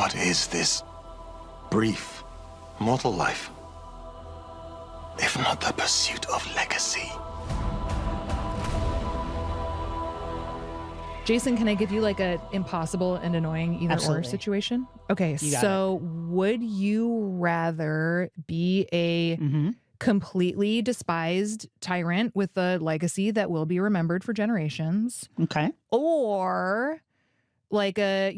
What is this brief mortal life, if not the pursuit of legacy? Jason, can I give you like a impossible and annoying either or situation? Okay, so would you rather be a completely despised tyrant with a legacy that will be remembered for generations? Okay. Or like a,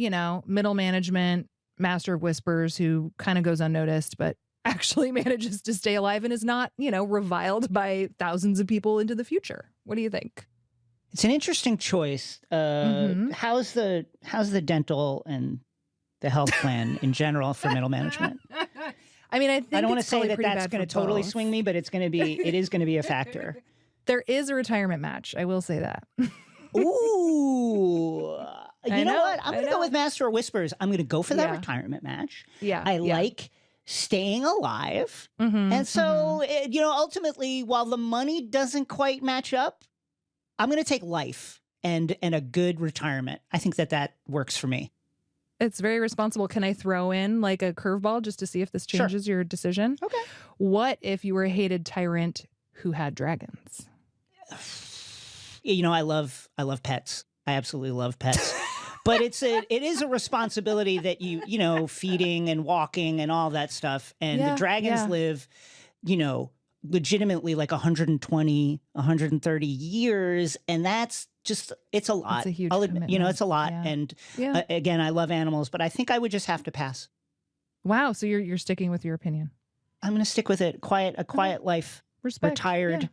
middle management master of whispers who kind of goes unnoticed, but actually manages to stay alive and is not, reviled by thousands of people into the future? What do you think? It's an interesting choice. How's the dental and the health plan in general for middle management? I mean, I don't want to say that that's going to totally swing me, but it is going to be a factor. There is a retirement match. I will say that. Ooh. You know what? I'm going to go with Master of Whispers. I'm going to go for that retirement match. Yeah. I like staying alive. And so, ultimately, while the money doesn't quite match up, I'm going to take life and a good retirement. I think that works for me. It's very responsible. Can I throw in like a curveball just to see if this changes your decision? Okay. What if you were a hated tyrant who had dragons? I love pets. I absolutely love pets. But it is a responsibility that feeding and walking and all that stuff. And the dragons live, legitimately like 120, 130 years. And that's just, it's a lot. It's a huge commitment. It's a lot. Yeah. And again, I love animals, but I think I would just have to pass. Wow. So you're sticking with your opinion. I'm going to stick with it. A quiet life. Respect. Retired,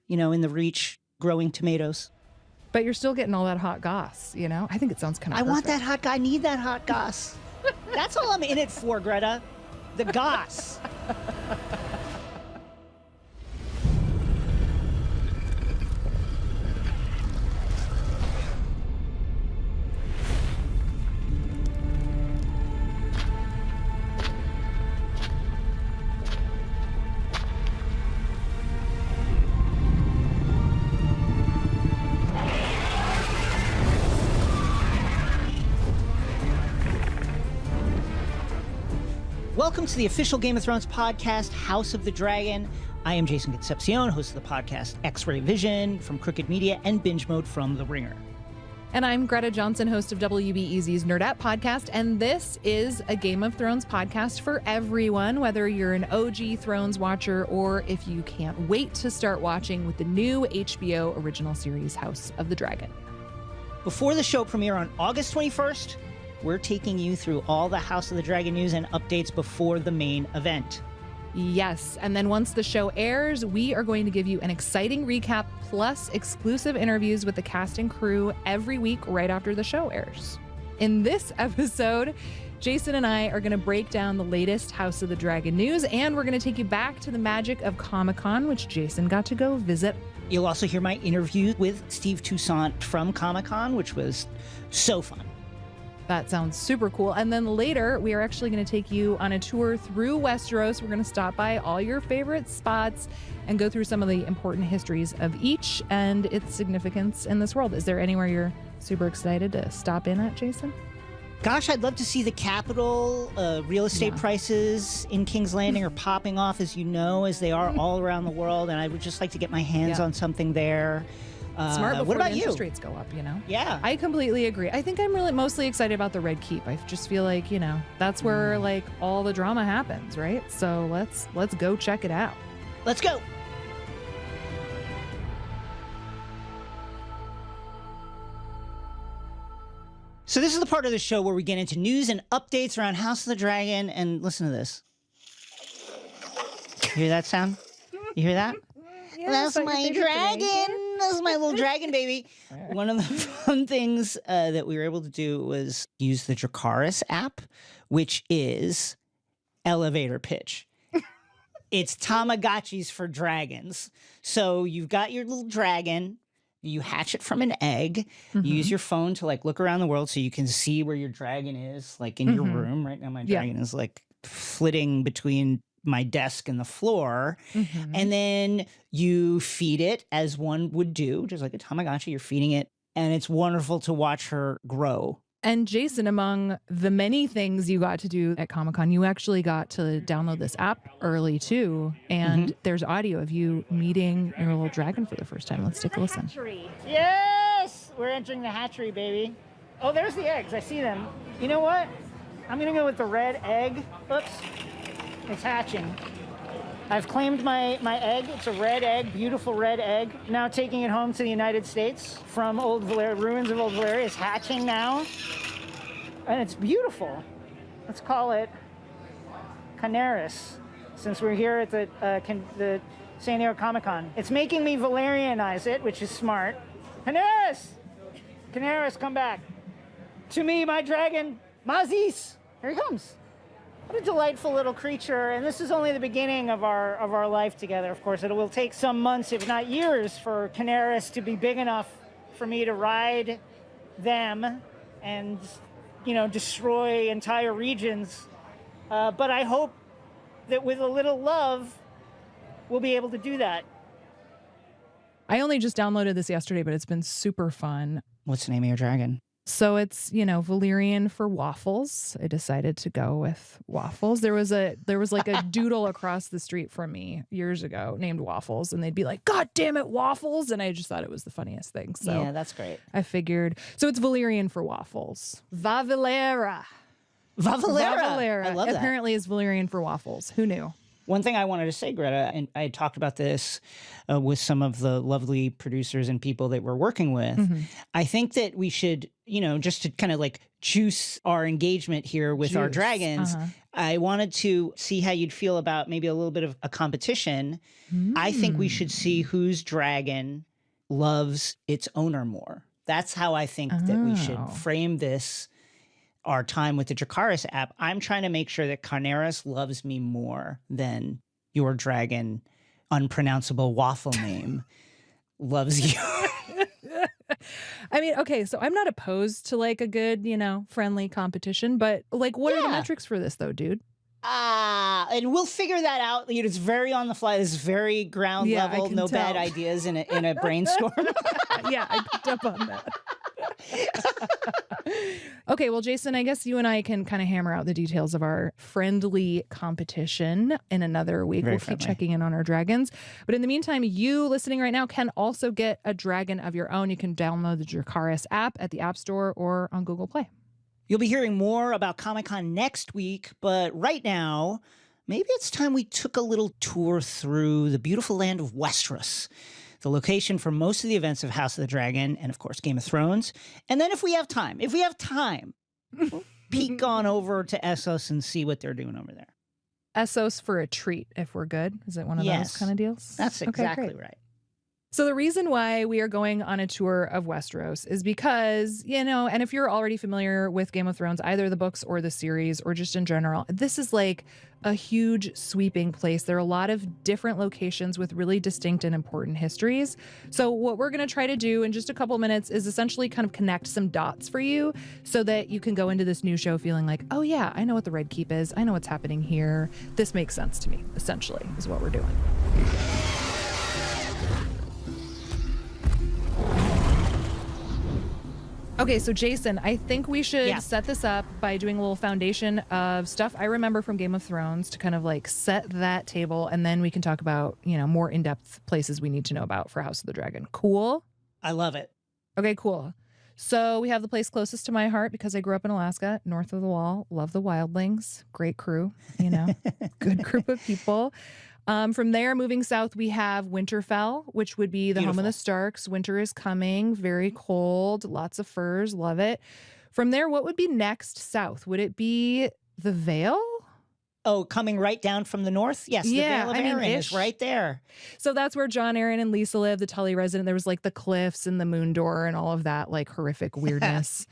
in the reach, growing tomatoes. But you're still getting all that hot goss, I think it sounds kind of I want that hot guy. I need that hot goss. That's all I'm in it for, Greta. The goss. Welcome to the official Game of Thrones podcast, House of the Dragon. I am Jason Concepcion, host of the podcast X-Ray Vision from Crooked Media and Binge Mode from The Ringer. And I'm Greta Johnson, host of WBEZ's Nerdette podcast, and this is a Game of Thrones podcast for everyone, whether you're an OG Thrones watcher or if you can't wait to start watching with the new HBO original series, House of the Dragon. Before the show premiere on August 21st, we're taking you through all the House of the Dragon news and updates before the main event. Yes, and then once the show airs, we are going to give you an exciting recap plus exclusive interviews with the cast and crew every week right after the show airs. In this episode, Jason and I are going to break down the latest House of the Dragon news, and we're going to take you back to the magic of Comic-Con, which Jason got to go visit. You'll also hear my interview with Steve Toussaint from Comic-Con, which was so fun. That sounds super cool. And then later, we are actually going to take you on a tour through Westeros. We're going to stop by all your favorite spots and go through some of the important histories of each and its significance in this world. Is there anywhere you're super excited to stop in at, Jason? Gosh, I'd love to see the capital. Real estate prices in King's Landing are popping off, as you know, as they are all around the world. And I would just like to get my hands on something there. Smart before what about the you? interest rates go up, Yeah. I completely agree. I think I'm really mostly excited about the Red Keep. I just feel like, that's where like all the drama happens, right? So let's go check it out. Let's go. So this is the part of the show where we get into news and updates around House of the Dragon. And listen to this. You hear that sound? You hear that? That's my dragon. That's my little dragon baby. One of the fun things that we were able to do was use the Dracarys app, which is elevator pitch. It's Tamagotchis for dragons. So you've got your little dragon. You hatch it from an egg. You use your phone to like look around the world so you can see where your dragon is, like in your room. Right now, my dragon is like flitting between my desk and the floor. And then you feed it as one would do, just like a Tamagotchi. You're feeding it. And it's wonderful to watch her grow And Jason, among the many things you got to do at Comic-Con, you actually got to download this app early too. And there's audio of you meeting your little dragon for the first time. Let's take a listen. Yes! We're entering the hatchery, baby. Oh, there's the eggs. I see them. You know what? I'm going to go with the red egg. Oops. It's hatching. I've claimed my egg. It's a red egg, beautiful red egg. Now taking it home to the United States from ruins of Old Valyria. It's hatching now. And it's beautiful. Let's call it Canaris, since we're here at the San Diego Comic-Con. It's making me Velaryonize it, which is smart. Canaris! Canaris, come back. To me, my dragon, Mazis. Here he comes. What a delightful little creature, and this is only the beginning of our life together. Of course, it will take some months, if not years, for Canaris to be big enough for me to ride them and, destroy entire regions. But I hope that with a little love, we'll be able to do that. I only just downloaded this yesterday, but it's been super fun. What's the name of your dragon? So it's, Valyrian for waffles. I decided to go with waffles. There was like a doodle across the street from me years ago named Waffles, and they'd be like, "God damn it, waffles!" And I just thought it was the funniest thing. So yeah, that's great. I figured. So it's Valyrian for waffles. Vavalera. Vavalera. I love that. Apparently is Valyrian for waffles. Who knew? One thing I wanted to say, Greta, and I talked about this with some of the lovely producers and people that we're working with. I think that we should, just to kind of like juice our engagement here with our dragons, I wanted to see how you'd feel about maybe a little bit of a competition. I think we should see whose dragon loves its owner more. That's how I think that we should frame this. Our time with the Dracarys app, I'm trying to make sure that Canaris loves me more than your dragon, unpronounceable waffle name, loves you. I mean, okay, so I'm not opposed to like a good, friendly competition, but like, what are the metrics for this though, dude? And we'll figure that out. It's very on the fly. It's very ground level. No bad ideas in a brainstorm. Yeah, I picked up on that. Okay, well, Jason, I guess you and I can kind of hammer out the details of our friendly competition in another week. We'll keep checking in on our dragons. But in the meantime, you listening right now can also get a dragon of your own. You can download the Dracarys app at the App Store or on Google Play. You'll be hearing more about Comic-Con next week, but right now, maybe it's time we took a little tour through the beautiful land of Westeros, the location for most of the events of House of the Dragon and, of course, Game of Thrones. And then if we have time, we'll peek on over to Essos and see what they're doing over there. Essos for a treat, if we're good. Is it one of those kind of deals? That's exactly right. So the reason why we are going on a tour of Westeros is because, and if you're already familiar with Game of Thrones, either the books or the series or just in general, this is like a huge sweeping place. There are a lot of different locations with really distinct and important histories. So what we're going to try to do in just a couple minutes is essentially kind of connect some dots for you so that you can go into this new show feeling like, oh yeah, I know what the Red Keep is. I know what's happening here. This makes sense to me, essentially, is what we're doing. Okay, so Jason, I think we should set this up by doing a little foundation of stuff I remember from Game of Thrones to kind of like set that table, and then we can talk about, more in-depth places we need to know about for House of the Dragon. Cool? I love it. Okay, cool. So we have the place closest to my heart because I grew up in Alaska, north of the wall. Love the wildlings. Great crew, good group of people. From there, moving south, we have Winterfell, which would be the home of the Starks. Winter is coming, very cold, lots of furs, love it. From there, what would be next south? Would it be the Vale? Oh, coming right down from the north? Yes, the Vale of Arryn is right there. So that's where Jon Arryn and Lisa live, the Tully resident. There was like the cliffs and the moon door and all of that like horrific weirdness.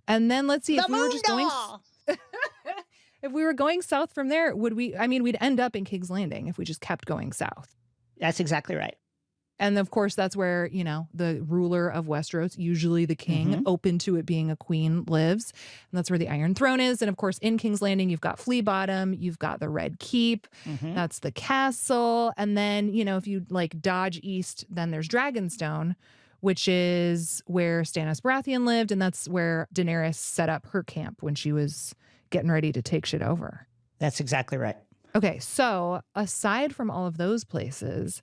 And then let's see, if we were just going... If we were going south from there, we'd end up in King's Landing if we just kept going south. That's exactly right. And of course, that's where, the ruler of Westeros, usually the king, open to it being a queen, lives. And that's where the Iron Throne is. And of course, in King's Landing, you've got Flea Bottom, you've got the Red Keep, that's the castle. And then, if you like dodge east, then there's Dragonstone, which is where Stannis Baratheon lived, and that's where Daenerys set up her camp when she was getting ready to take shit over. That's exactly right. Okay, so aside from all of those places,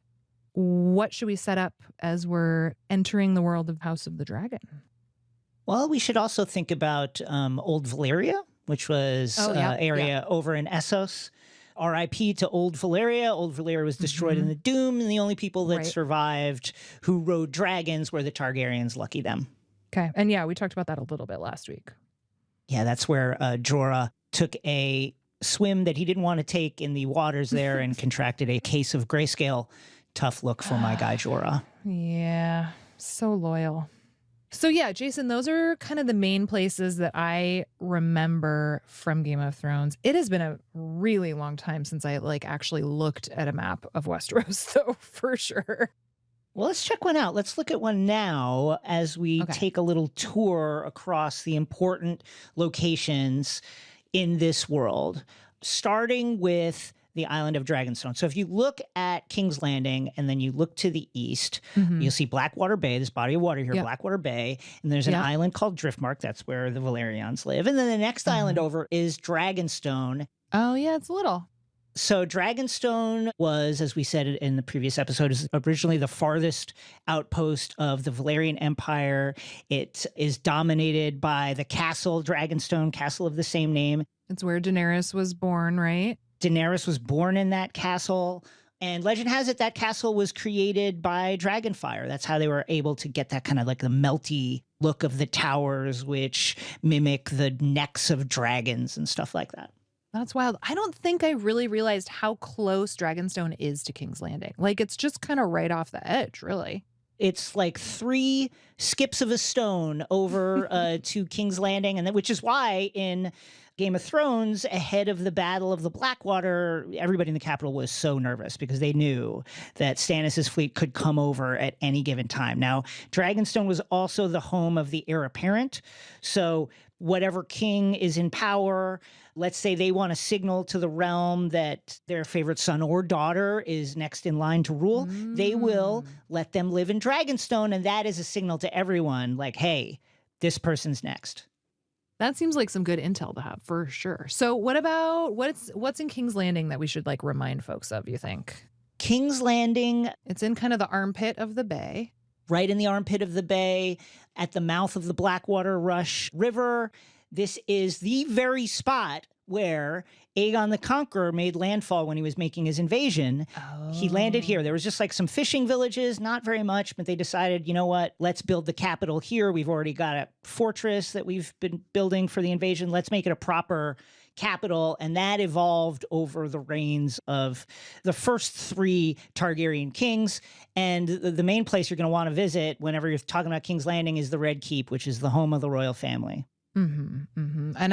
what should we set up as we're entering the world of House of the Dragon? Well, we should also think about Old Valyria, which was area over in Essos. R.I.P. to Old Valyria. Old Valyria was destroyed in the Doom, and the only people that survived who rode dragons were the Targaryens. Lucky them. Okay, and yeah, we talked about that a little bit last week. Yeah, that's where Jorah took a swim that he didn't want to take in the waters there and contracted a case of grayscale. Tough look for my guy Jorah. Yeah, so loyal. So yeah, Jason, those are kind of the main places that I remember from Game of Thrones. It has been a really long time since I actually looked at a map of Westeros, though, for sure. Well, let's check one out. Let's look at one now as we take a little tour across the important locations in this world, starting with the Island of Dragonstone. So if you look at King's Landing and then you look to the east, you'll see Blackwater Bay, this body of water here, Blackwater Bay, and there's an island called Driftmark. That's where the Velaryons live. And then the next island over is Dragonstone. Oh, yeah, it's little. So Dragonstone was, as we said in the previous episode, is originally the farthest outpost of the Velaryon Empire. It is dominated by the castle, Dragonstone, castle of the same name. It's where Daenerys was born, right? Daenerys was born in that castle. And legend has it that castle was created by dragonfire. That's how they were able to get that kind of like the melty look of the towers, which mimic the necks of dragons and stuff like that. That's wild. I don't think I really realized how close Dragonstone is to King's Landing. It's just kind of right off the edge, really. It's like 3 skips of a stone over to King's Landing, and which is why in Game of Thrones, ahead of the Battle of the Blackwater, everybody in the capital was so nervous because they knew that Stannis' fleet could come over at any given time. Now, Dragonstone was also the home of the heir apparent, so whatever king is in power, let's say they want to signal to the realm that their favorite son or daughter is next in line to rule, they will let them live in Dragonstone, and that is a signal to everyone like, hey, this person's next. That seems like some good intel to have, for sure. So what about what's in King's Landing that we should remind folks of, you think? King's Landing. It's in kind of the armpit of the bay. Right in the armpit of the bay, at the mouth of the Blackwater Rush River. This is the very spot where Aegon the Conqueror made landfall when he was making his invasion. Oh. He landed here. There was just some fishing villages, not very much, but they decided, you know what, let's build the capital here. We've already got a fortress that we've been building for the invasion. Let's make it a proper capital. And that evolved over the reigns of the first 3 Targaryen kings. And the main place you're going to want to visit whenever you're talking about King's Landing is the Red Keep, which is the home of the royal family. And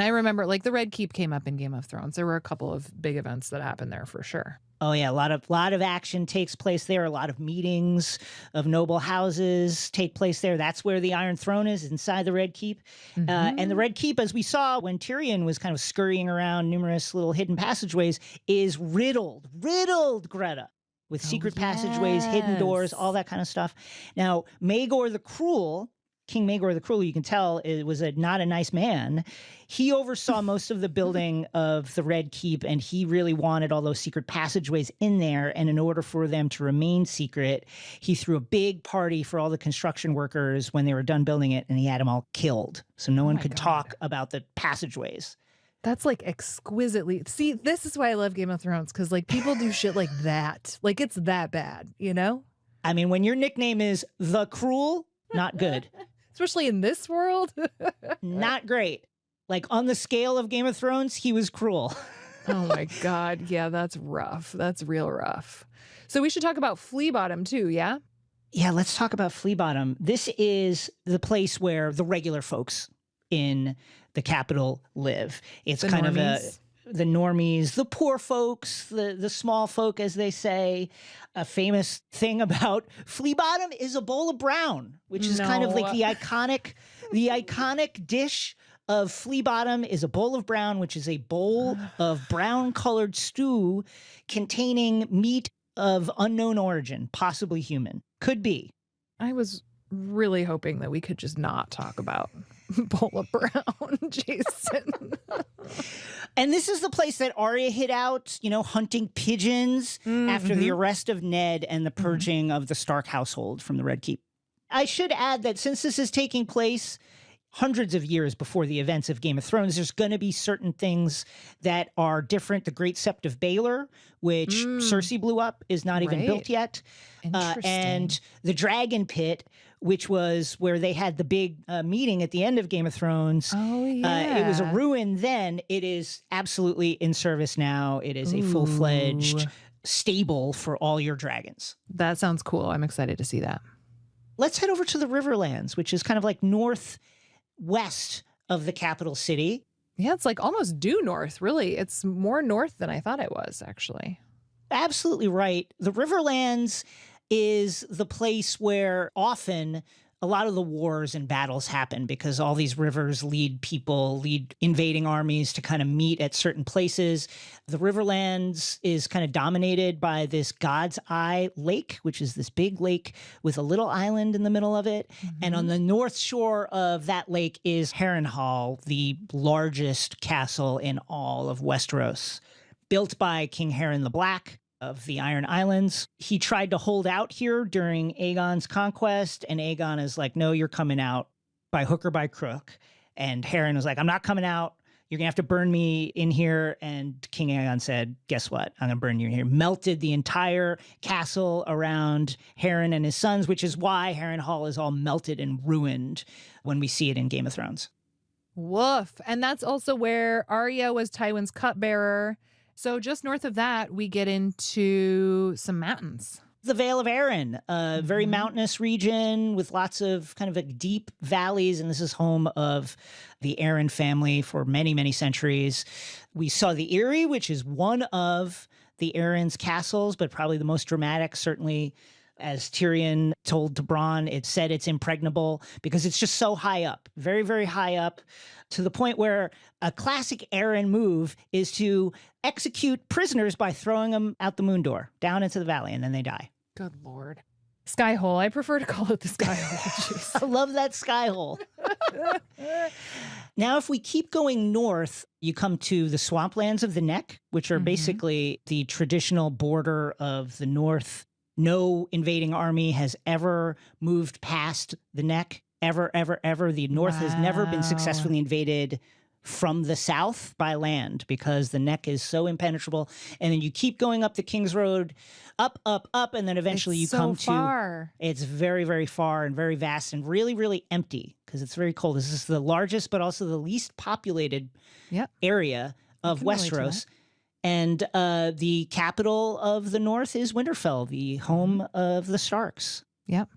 I remember the Red Keep came up in Game of Thrones. There were a couple of big events that happened there for sure. Oh yeah, a lot of action takes place there. A lot of meetings of noble houses take place there. That's where the Iron Throne is, inside the Red Keep. And the Red Keep, as we saw when Tyrion was kind of scurrying around numerous little hidden passageways, is riddled, Greta, with secret passageways, hidden doors, all that kind of stuff. Now, Maegor the Cruel, King Maegor the Cruel, you can tell, was not a nice man. He oversaw most of the building of the Red Keep, and he really wanted all those secret passageways in there. And in order for them to remain secret, he threw a big party for all the construction workers when they were done building it, and he had them all killed. So no one could talk about the passageways. That's exquisitely. See, this is why I love Game of Thrones, because people do shit like that. It's that bad, you know? I mean, when your nickname is the Cruel, not good. Especially in this world. Not great. On the scale of Game of Thrones, he was cruel. Oh my God. Yeah, that's rough. That's real rough. So we should talk about Flea Bottom too, yeah? Yeah, let's talk about Flea Bottom. This is the place where the regular folks in the capital live. It's the kind normies. Of the normies, the poor folks, the small folk, as they say. A famous thing about Flea Bottom is a bowl of brown, which is kind of the iconic dish of Flea Bottom is a bowl of brown, which is a bowl of brown-colored stew containing meat of unknown origin, possibly human. Could be. I was really hoping that we could just not talk about Bola Brown, Jason. And this is the place that Arya hid out, hunting pigeons after the arrest of Ned and the purging of the Stark household from the Red Keep. I should add that since this is taking place hundreds of years before the events of Game of Thrones, there's going to be certain things that are different. The Great Sept of Baelor, which Cersei blew up, is not even built yet. And the Dragon Pit, which was where they had the big meeting at the end of Game of Thrones. Oh, yeah. It was a ruin then. It is absolutely in service now. It is a full-fledged stable for all your dragons. That sounds cool. I'm excited to see that. Let's head over to the Riverlands, which is kind of like northwest of the capital city. Yeah, it's like almost due north, really. It's more north than I thought it was, actually. Absolutely right. The Riverlands is the place where often a lot of the wars and battles happen because all these rivers lead invading armies to kind of meet at certain places. The Riverlands is kind of dominated by this God's Eye Lake, which is this big lake with a little island in the middle of it. And on the north shore of that lake is Harrenhal, the largest castle in all of Westeros, built by King Harren the Black of the Iron Islands. He tried to hold out here during Aegon's conquest, and Aegon is like, no, you're coming out by hook or by crook. And Harren was like, I'm not coming out. You're going to have to burn me in here. And King Aegon said, guess what? I'm going to burn you in here. Melted the entire castle around Harren and his sons, which is why Harrenhal is all melted and ruined when we see it in Game of Thrones. Woof. And that's also where Arya was Tywin's cupbearer. So just north of that, we get into some mountains. The Vale of Arryn, a very mountainous region with lots of kind of like deep valleys. And this is home of the Arryn family for many, many centuries. We saw the Eyrie, which is one of the Arryn's castles, but probably the most dramatic, certainly. As Tyrion told to Bronn, it said it's impregnable because it's just so high up, very, very high up, to the point where a classic Arryn move is to execute prisoners by throwing them out the moon door, down into the valley, and then they die. Good Lord. Skyhole. I prefer to call it the Skyhole. I love that Skyhole. Now, if we keep going north, you come to the swamplands of the Neck, which are basically the traditional border of the north. No invading army has ever moved past the Neck, ever, ever, ever. The North has never been successfully invaded from the south by land because the Neck is so impenetrable. And then you keep going up the King's Road, up, and then eventually it's very, very far and very vast and really, really empty because it's very cold. This is the largest, but also the least populated area of Westeros. And the capital of the North is Winterfell, the home of the Starks. Yep.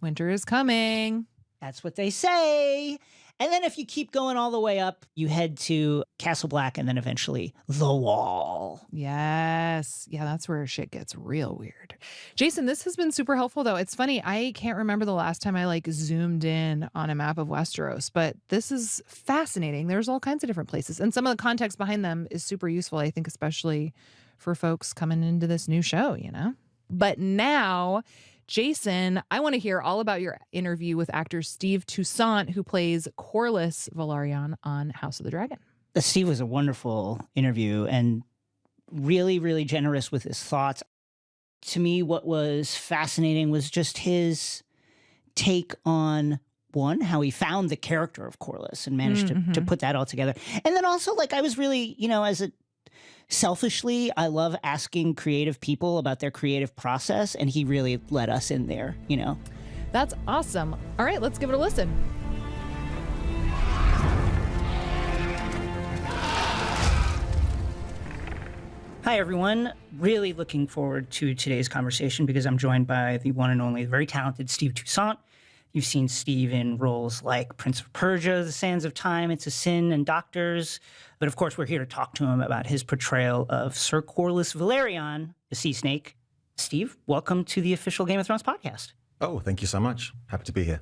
Winter is coming. That's what they say. And then if you keep going all the way up, you head to Castle Black and then eventually the Wall. Yes. Yeah, that's where shit gets real weird. Jason, this has been super helpful, though. It's funny. I can't remember the last time I zoomed in on a map of Westeros, but this is fascinating. There's all kinds of different places. And some of the context behind them is super useful, I think, especially for folks coming into this new show, But now, Jason, I want to hear all about your interview with actor Steve Toussaint, who plays Corliss Velaryon on House of the Dragon. Steve was a wonderful interview and really, really generous with his thoughts. To me, what was fascinating was just his take on, one, how he found the character of Corliss and managed to put that all together. And then also, I was really, selfishly, I love asking creative people about their creative process, and he really let us in there, That's awesome. All right, let's give it a listen. Hi, everyone. Really looking forward to today's conversation because I'm joined by the one and only, very talented Steve Toussaint. You've seen Steve in roles like Prince of Persia, The Sands of Time, It's a Sin, and Doctors. But of course, we're here to talk to him about his portrayal of Sir Corliss Velaryon, the Sea Snake. Steve, welcome to the official Game of Thrones podcast. Oh, thank you so much. Happy to be here.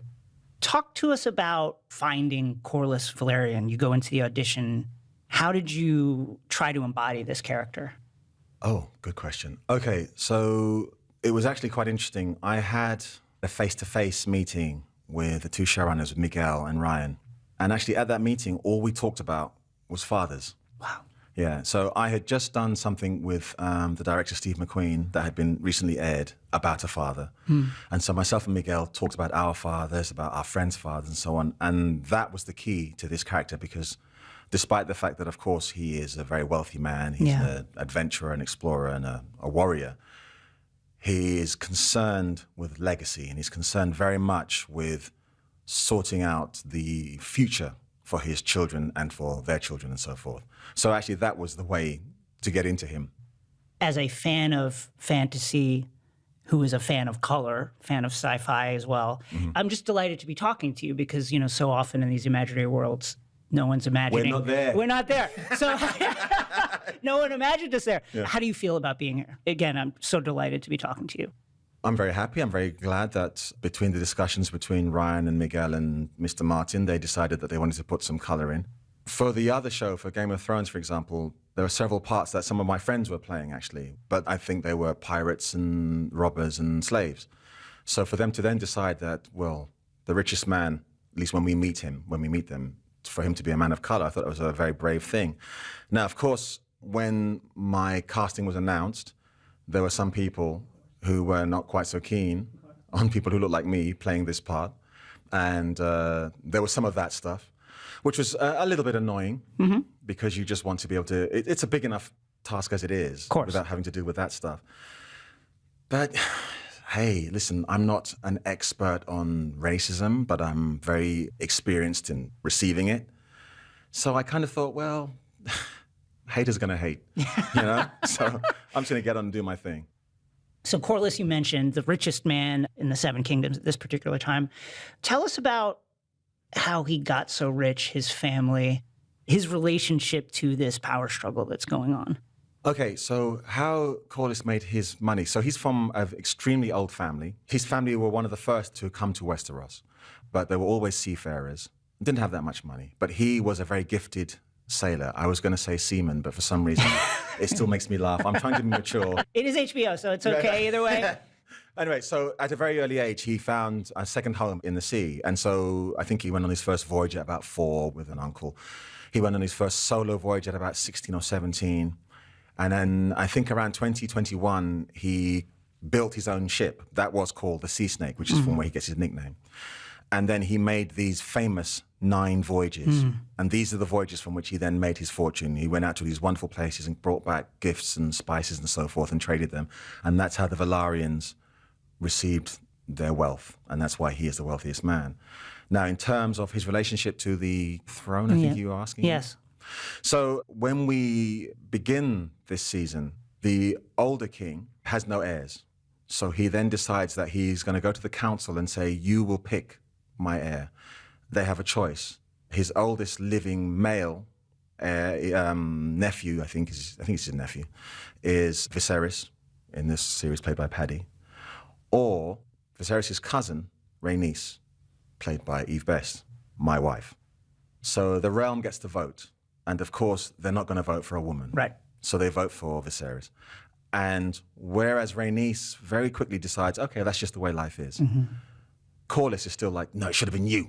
Talk to us about finding Corliss Velaryon. You go into the audition. How did you try to embody this character? Oh, good question. Okay, so it was actually quite interesting. I had a face-to-face meeting with the two showrunners, Miguel and Ryan. And actually at that meeting, all we talked about was fathers. Wow. Yeah, so I had just done something with the director, Steve McQueen, that had been recently aired about a father. And so myself and Miguel talked about our fathers, about our friends' fathers and so on. And that was the key to this character because despite the fact that, of course, he is a very wealthy man, he's an adventurer, an explorer, and a warrior, he is concerned with legacy and he's concerned very much with sorting out the future for his children and for their children and so forth. So actually that was the way to get into him. As a fan of fantasy, who is a fan of color, fan of sci-fi as well, I'm just delighted to be talking to you because, you know, so often in these imaginary worlds, no one's imagining. We're not there. We're not there. So no one imagined us there. Yeah. How do you feel about being here? Again, I'm so delighted to be talking to you. I'm very happy. I'm very glad that between the discussions between Ryan and Miguel and Mr. Martin, they decided that they wanted to put some color in. For the other show, for Game of Thrones, for example, there were several parts that some of my friends were playing, actually. But I think they were pirates and robbers and slaves. So for them to then decide that, well, the richest man, at least when we meet them, for him to be a man of color, I thought it was a very brave thing. Now, of course, when my casting was announced, there were some people who were not quite so keen on people who looked like me playing this part. And there was some of that stuff, which was a little bit annoying because you just want to be able to, it's a big enough task as it is without having to deal with that stuff. But hey, listen, I'm not an expert on racism, but I'm very experienced in receiving it. So I kind of thought, well, haters gonna hate, you know? So I'm just gonna get on and do my thing. So Corliss, you mentioned the richest man in the Seven Kingdoms at this particular time. Tell us about how he got so rich, his family, his relationship to this power struggle that's going on. Okay, so how Corliss made his money. So he's from an extremely old family. His family were one of the first to come to Westeros, but they were always seafarers. Didn't have that much money, but he was a very gifted sailor. I was going to say seaman, but for some reason, it still makes me laugh. I'm trying to be mature. It is HBO, so it's okay either way. Anyway, so at a very early age, he found a second home in the sea. And so I think he went on his first voyage at about 4 with an uncle. He went on his first solo voyage at about 16 or 17. And then I think around 2021, he built his own ship. That was called the Sea Snake, which is from where he gets his nickname. And then he made these famous 9 voyages. And these are the voyages from which he then made his fortune. He went out to these wonderful places and brought back gifts and spices and so forth and traded them. And that's how the Velaryons received their wealth. And that's why he is the wealthiest man. Now, in terms of his relationship to the throne, I think you were asking. Yes. So when we begin this season, the older king has no heirs. So he then decides that he's going to go to the council and say, you will pick my heir. They have a choice. His oldest living male nephew, I think it's his nephew, is Viserys, in this series played by Paddy, or Viserys' cousin, Rhaenys, played by Eve Best, my wife. So the realm gets to vote. And of course, they're not going to vote for a woman. Right. So they vote for Viserys. And whereas Rhaenys very quickly decides, okay, that's just the way life is. Corliss is still like, no, it should have been you.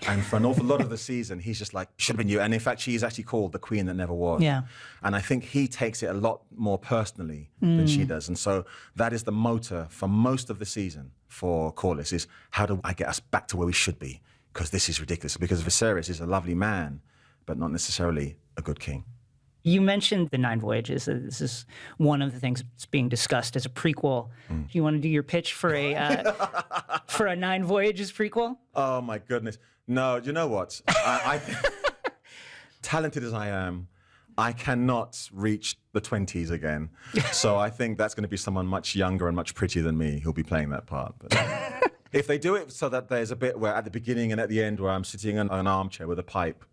And for an awful lot of the season, he's just like, should have been you. And in fact, she's actually called the queen that never was. Yeah. And I think he takes it a lot more personally than she does. And so that is the motor for most of the season for Corliss is, how do I get us back to where we should be? Because this is ridiculous. Because Viserys is a lovely man, but not necessarily a good king. You mentioned the 9 voyages. This is one of the things that's being discussed as a prequel. Do you want to do your pitch for a 9 voyages prequel? Oh my goodness. No, you know what? I talented as I am, I cannot reach the 20s again. So I think that's going to be someone much younger and much prettier than me who'll be playing that part. But if they do it so that there's a bit where at the beginning and at the end where I'm sitting in an armchair with a pipe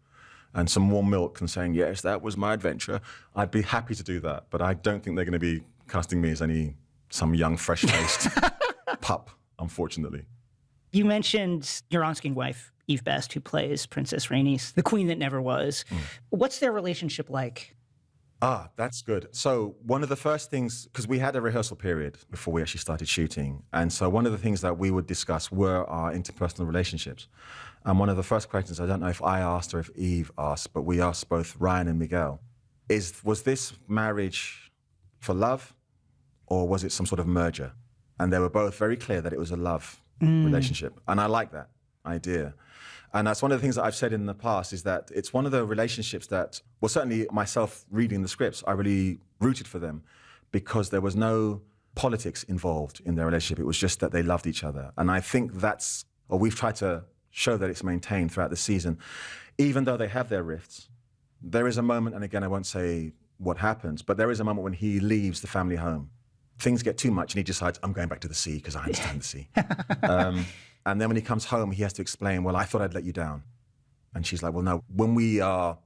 and some warm milk and saying, yes, that was my adventure, I'd be happy to do that. But I don't think they're going to be casting me as some young, fresh-faced pup, unfortunately. You mentioned your on-screen wife, Eve Best, who plays Princess Rhaenys, the queen that never was. What's their relationship like? Ah, that's good. So one of the first things, because we had a rehearsal period before we actually started shooting. And so one of the things that we would discuss were our interpersonal relationships. And one of the first questions, I don't know if I asked or if Eve asked, but we asked both Ryan and Miguel, was this marriage for love or was it some sort of merger? And they were both very clear that it was a love relationship. And I like that idea. And that's one of the things that I've said in the past is that it's one of the relationships that, well, certainly myself reading the scripts, I really rooted for them because there was no politics involved in their relationship. It was just that they loved each other. And I think we've tried to show that it's maintained throughout the season. Even though they have their rifts, there is a moment, and again, I won't say what happens, but there is a moment when he leaves the family home. Things get too much and he decides, I'm going back to the sea because I understand the sea. And then when he comes home, he has to explain, well, I thought I'd let you down. And she's like, well, no, when we are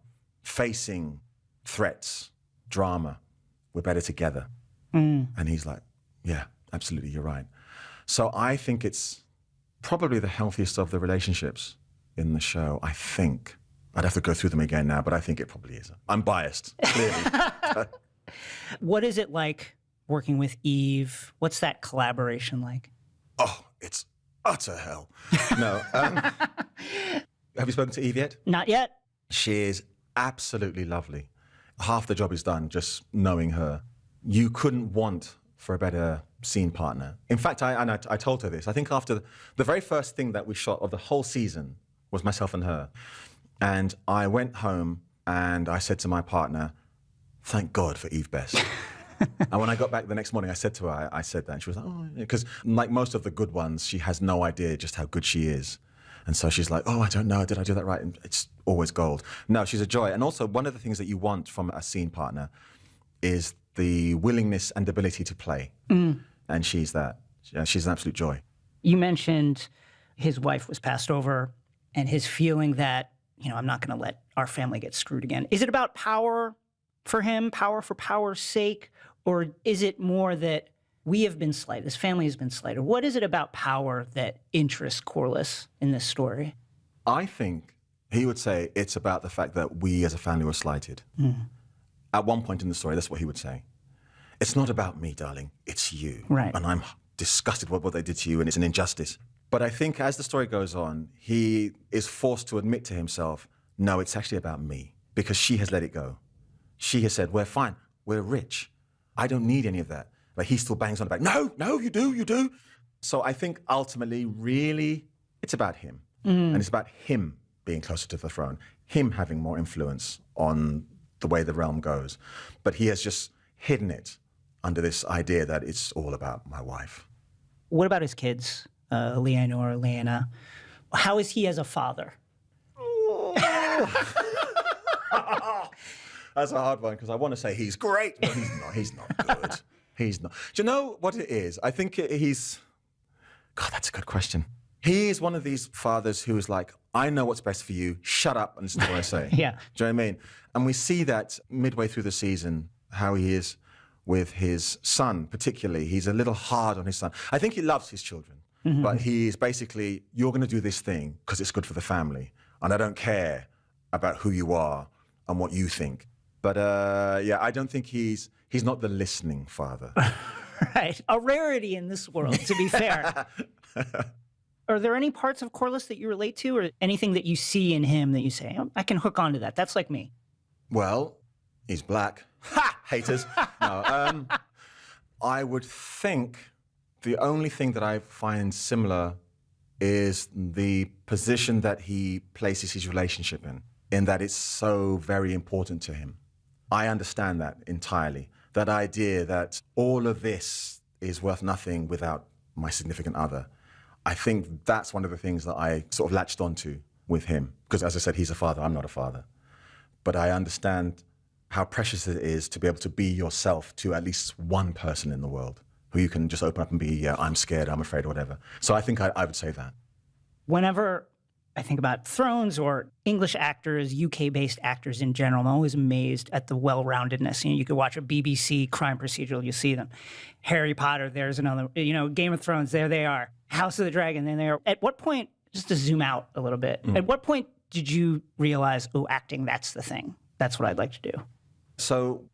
facing threats, drama, we're better together. And he's like, yeah, absolutely, you're right. So I think it's probably the healthiest of the relationships in the show, I think. I'd have to go through them again now, but I think it probably is. I'm biased, clearly. What is it like working with Eve? What's that collaboration like? Oh, it's utter hell. No. Have you spoken to Eve yet? Not yet. She is absolutely lovely. Half the job is done just knowing her. You couldn't want for a better scene partner. In fact, I told her this. I think after the very first thing that we shot of the whole season was myself and her. And I went home and I said to my partner, thank God for Eve Best. And when I got back the next morning, I said to her, I said that. And she was like, oh, because like most of the good ones, she has no idea just how good she is. And so she's like, oh, I don't know, did I do that right? And it's always gold. No, she's a joy. And also one of the things that you want from a scene partner is the willingness and ability to play. And she's that. She's an absolute joy. You mentioned his wife was passed over and his feeling that, I'm not going to let our family get screwed again. Is it about power for him, power for power's sake? Or is it more that we have been slighted, his family has been slighted? What is it about power that interests Corliss in this story? I think he would say it's about the fact that we as a family were slighted. At one point in the story, that's what he would say. It's not about me, darling, it's you. Right. And I'm disgusted with what they did to you and it's an injustice. But I think as the story goes on, he is forced to admit to himself, no, it's actually about me because she has let it go. She has said, we're fine, we're rich. I don't need any of that. But he still bangs on about, no, you do. So I think ultimately, really, it's about him. And it's about him being closer to the throne, him having more influence on the way the realm goes. But he has just hidden it under this idea that it's all about my wife. What about his kids, Leonor, Lyanna? How is he as a father? That's a hard one because I want to say he's great, but he's not good. He's not. Do you know what it is? I think he's... God, that's a good question. He is one of these fathers who is like, I know what's best for you. Shut up and listen to what I say. Yeah. Do you know what I mean? And we see that midway through the season, how he is with his son, particularly. He's a little hard on his son. I think he loves his children, but he's basically, you're going to do this thing because it's good for the family. And I don't care about who you are and what you think. But yeah, I don't think he's not the listening father. Right. A rarity in this world, to be fair. Are there any parts of Corliss that you relate to or anything that you see in him that you say, oh, I can hook onto that? That's like me. Well, he's black. Ha! Haters. No, I would think the only thing that I find similar is the position that he places his relationship in that it's so very important to him. I understand that entirely. That idea that all of this is worth nothing without my significant other. I think that's one of the things that I sort of latched onto with him. Because as I said, he's a father, I'm not a father. But I understand how precious it is to be able to be yourself to at least one person in the world who you can just open up and be, yeah, I'm scared, I'm afraid, or whatever. So I think I would say that. Whenever I think about Thrones or English actors, UK-based actors in general, I'm always amazed at the well-roundedness. You could watch a BBC crime procedural, you see them. Harry Potter, there's another, Game of Thrones, there they are. House of the Dragon, then they are. At what point, just to zoom out a little bit, at what point did you realize, oh, acting, that's the thing. That's what I'd like to do? So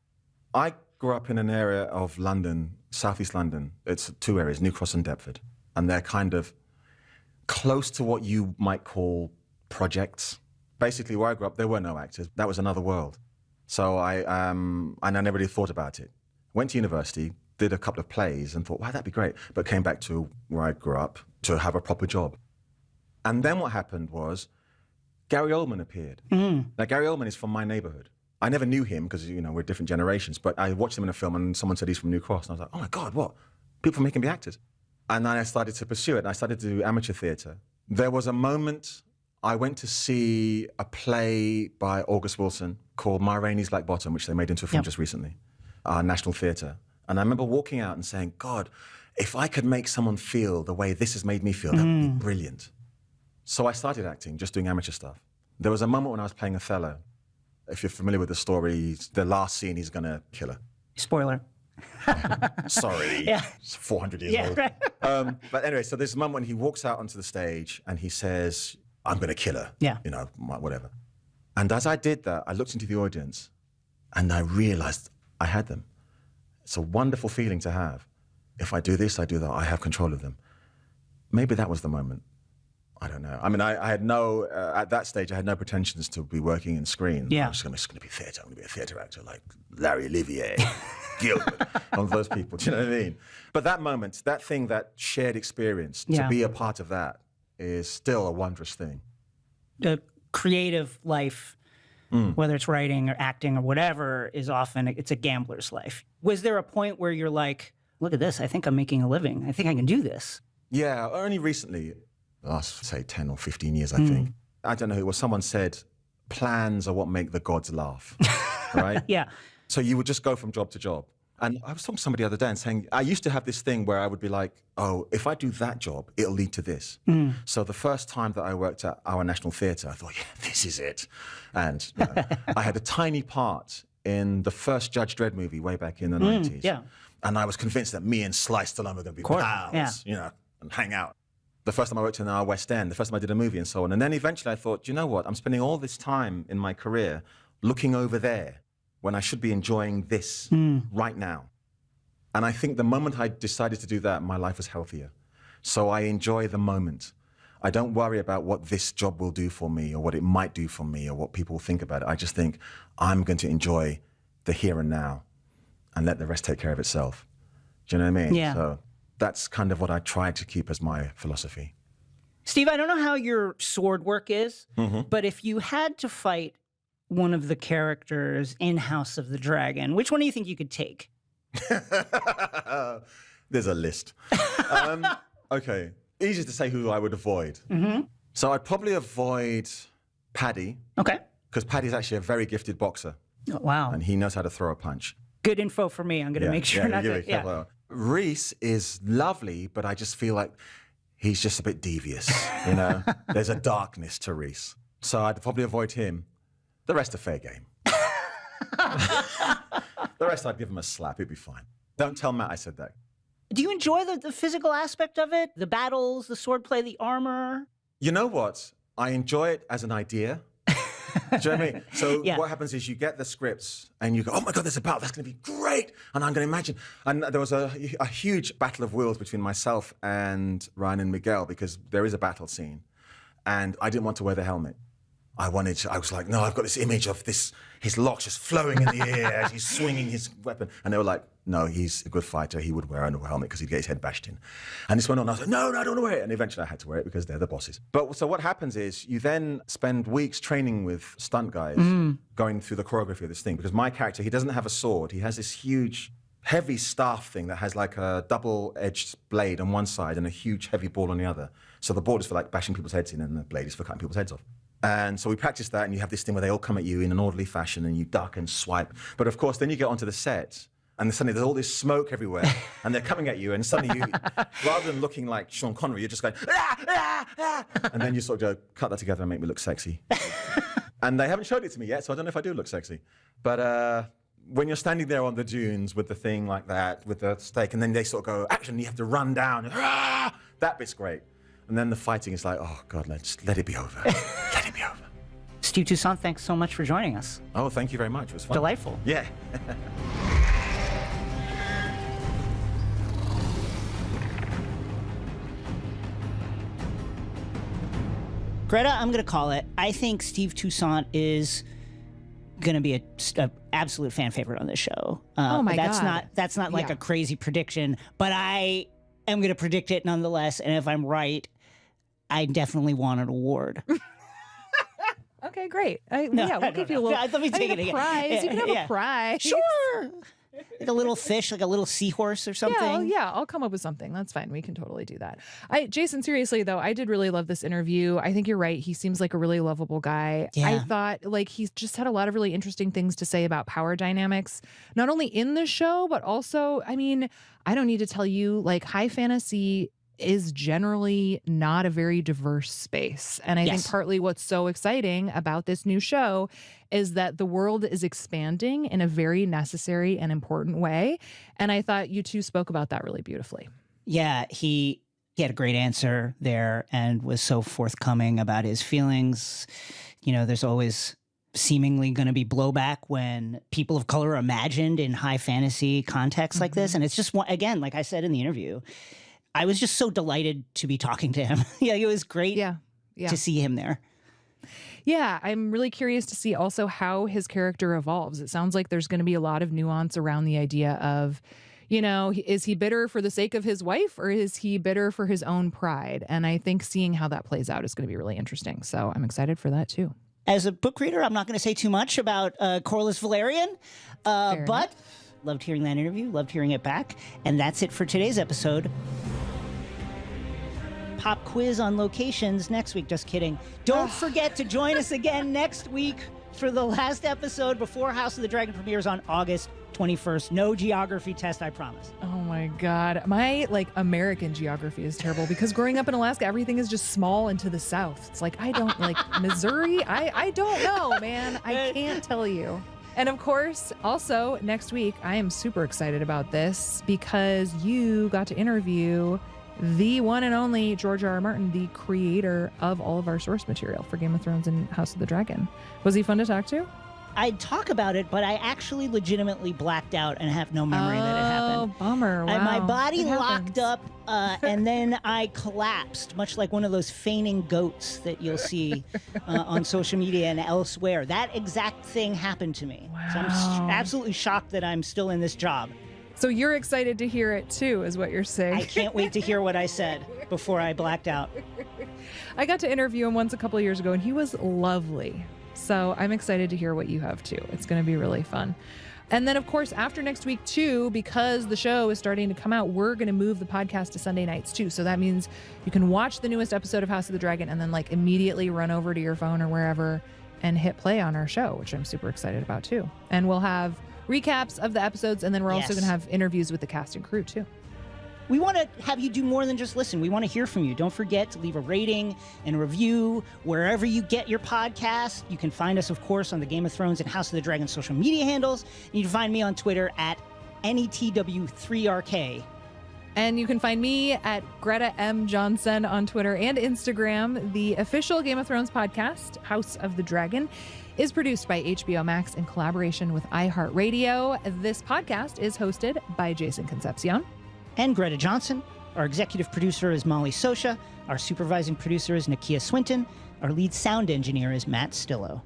I grew up in an area of London, southeast London. It's two areas, New Cross and Deptford. And they're kind of close to what you might call projects. Basically, where I grew up, there were no actors. That was another world. So I never really thought about it. Went to university, did a couple of plays and thought, wow, that'd be great. But came back to where I grew up to have a proper job. And then what happened was Gary Oldman appeared. Now, Gary Oldman is from my neighborhood. I never knew him because, we're different generations, but I watched him in a film and someone said he's from New Cross. And I was like, oh my God, what? People making me actors. And then I started to pursue it and I started to do amateur theater. There was a moment I went to see a play by August Wilson called Ma Rainey's Black Bottom, which they made into a film just recently, National Theatre. And I remember walking out and saying, God, if I could make someone feel the way this has made me feel, that would be brilliant. So I started acting, just doing amateur stuff. There was a moment when I was playing Othello. If you're familiar with the story, the last scene, he's going to kill her. Spoiler. Sorry, it's 400 years old. Right. But anyway, so there's a moment when he walks out onto the stage and he says, I'm going to kill her, whatever. And as I did that, I looked into the audience and I realized I had them. It's a wonderful feeling to have. If I do this, I do that, I have control of them. Maybe that was the moment. I don't know. I mean, I had no, at that stage, I had no pretensions to be working in screen. Yeah. I'm just going to be theatre. I'm going to be a theatre actor like Larry Olivier, Gilbert, all those people. Do you know what I mean? But that moment, that thing, that shared experience, to be a part of that is still a wondrous thing. The creative life, whether it's writing or acting or whatever, is often, it's a gambler's life. Was there a point where you're like, look at this, I think I'm making a living. I think I can do this. Yeah, only recently. Last, say, 10 or 15 years, I think. I don't know who it was. Someone said, plans are what make the gods laugh, right? Yeah. So you would just go from job to job. And I was talking to somebody the other day and saying, I used to have this thing where I would be like, oh, if I do that job, it'll lead to this. So the first time that I worked at our National Theatre, I thought, yeah, this is it. And I had a tiny part in the first Judge Dredd movie way back in the 90s. Yeah. And I was convinced that me and Sly Stallone were going to be pals, and hang out. The first time I worked in our West End, the first time I did a movie and so on. And then eventually I thought, you know what? I'm spending all this time in my career looking over there when I should be enjoying this right now. And I think the moment I decided to do that, my life was healthier. So I enjoy the moment. I don't worry about what this job will do for me or what it might do for me or what people think about it. I just think I'm going to enjoy the here and now and let the rest take care of itself. Do you know what I mean? Yeah. So that's kind of what I try to keep as my philosophy. Steve, I don't know how your sword work is, but if you had to fight one of the characters in House of the Dragon, which one do you think you could take? There's a list. Okay, easy to say who I would avoid. So I'd probably avoid Paddy. Okay. Because Paddy's actually a very gifted boxer. Oh, wow. And he knows how to throw a punch. Good info for me. I'm going to make sure not to. Yeah. Reese is lovely, but I just feel like he's just a bit devious, There's a darkness to Reese. So I'd probably avoid him. The rest are fair game. The rest I'd give him a slap, it'd be fine. Don't tell Matt I said that. Do you enjoy the physical aspect of it? The battles, the swordplay, the armor? You know what? I enjoy it as an idea. Do you know what I mean? So Yeah. what happens is you get the scripts and you go, oh my God, there's a battle. That's going to be great. And I'm going to imagine. And there was a huge battle of wills between myself and Ryan and Miguel because there is a battle scene. And I didn't want to wear the helmet. I was like, no, I've got this image of his locks just flowing in the air as he's swinging his weapon. And they were like, no, he's a good fighter. He would wear a helmet because he'd get his head bashed in. And this went on. I was like, no, I don't want to wear it. And eventually I had to wear it because they're the bosses. But so what happens is you then spend weeks training with stunt guys going through the choreography of this thing. Because my character, he doesn't have a sword. He has this huge, heavy staff thing that has like a double-edged blade on one side and a huge, heavy ball on the other. So the board is for like bashing people's heads in and the blade is for cutting people's heads off. And so we practice that, and you have this thing where they all come at you in an orderly fashion, and you duck and swipe. But of course, then you get onto the set, and suddenly there's all this smoke everywhere, and they're coming at you, and suddenly you, rather than looking like Sean Connery, you're just going, ah, ah, ah, and then you sort of go, cut that together and make me look sexy. And they haven't showed it to me yet, so I don't know if I do look sexy. But when you're standing there on the dunes with the thing like that, with the stake, and then they sort of go, action, you have to run down, ah, that bit's great. And then the fighting is like, oh, God, let it be over. Let it be over. Steve Toussaint, thanks so much for joining us. Oh, thank you very much. It was fun. Delightful. Yeah. Greta, I'm going to call it. I think Steve Toussaint is going to be a absolute fan favorite on this show. Oh my God. That's not like a crazy prediction, but I am going to predict it nonetheless. And if I'm right, I definitely want an award. Okay, great. We'll give you a little. Let me take it again. Prize. You can have a prize. Sure. Like a little fish, like a little seahorse or something. Yeah, I'll come up with something. That's fine. We can totally do that. Jason, seriously though, I did really love this interview. I think you're right. He seems like a really lovable guy. Yeah. I thought like he's just had a lot of really interesting things to say about power dynamics, not only in the show, but also, I mean, I don't need to tell you, like high fantasy is generally not a very diverse space. And I think partly what's so exciting about this new show is that the world is expanding in a very necessary and important way. And I thought you two spoke about that really beautifully. Yeah, he had a great answer there and was so forthcoming about his feelings. You know, there's always seemingly going to be blowback when people of color are imagined in high fantasy contexts like this. And it's just, again, like I said in the interview, I was just so delighted to be talking to him. Yeah, it was great to see him there. Yeah, I'm really curious to see also how his character evolves. It sounds like there's going to be a lot of nuance around the idea of, you know, is he bitter for the sake of his wife or is he bitter for his own pride? And I think seeing how that plays out is going to be really interesting. So I'm excited for that too. As a book reader, I'm not going to say too much about Corliss Velaryon, but loved hearing that interview, loved hearing it back. And that's it for today's episode. Pop quiz on locations next week. Just kidding. Don't forget to join us again next week for the last episode before House of the Dragon premieres on August 21st. No geography test, I promise. Oh my God. My American geography is terrible because growing up in Alaska, everything is just small and to the south. It's like, I don't Missouri. I don't know, man. I can't tell you. And of course, also next week, I am super excited about this because you got to interview the one and only George R.R. Martin, the creator of all of our source material for Game of Thrones and House of the Dragon. Was he fun to talk to? I'd talk about it, but I actually legitimately blacked out and have no memory that it happened. Oh, bummer. Wow. My body locked up, and then I collapsed, much like one of those feigning goats that you'll see on social media and elsewhere. That exact thing happened to me. Wow. So I'm absolutely shocked that I'm still in this job. So you're excited to hear it too, is what you're saying. I can't wait to hear what I said before I blacked out. I got to interview him once a couple of years ago, and he was lovely. So I'm excited to hear what you have too. It's going to be really fun. And then, of course, after next week too, because the show is starting to come out, we're going to move the podcast to Sunday nights too. So that means you can watch the newest episode of House of the Dragon and then immediately run over to your phone or wherever and hit play on our show, which I'm super excited about too. And we'll have recaps of the episodes, and then we're also going to have interviews with the cast and crew too. We want to have you do more than just listen. We want to hear from you. Don't forget to leave a rating and a review wherever you get your podcast. You can find us, of course, on the Game of Thrones and House of the Dragon social media handles. And you can find me on Twitter at NETW3RK. And you can find me at Greta M. Johnson on Twitter and Instagram. The official Game of Thrones podcast, House of the Dragon, is produced by HBO Max in collaboration with iHeartRadio. This podcast is hosted by Jason Concepcion and Greta Johnson. Our executive producer is Molly Sosha. Our supervising producer is Nakia Swinton. Our lead sound engineer is Matt Stillo.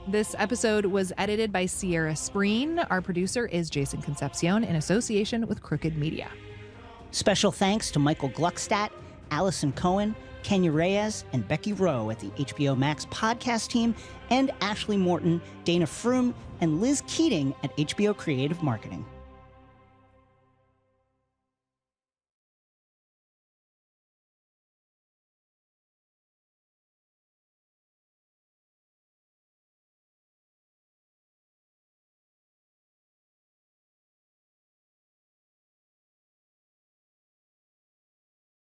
This episode was edited by Sierra Spreen. Our producer is Jason Concepcion in association with Crooked Media. Special thanks to Michael Gluckstadt, Allison Cohen, Kenya Reyes, and Becky Rowe at the HBO Max podcast team, and Ashley Morton, Dana Froome, and Liz Keating at HBO Creative Marketing.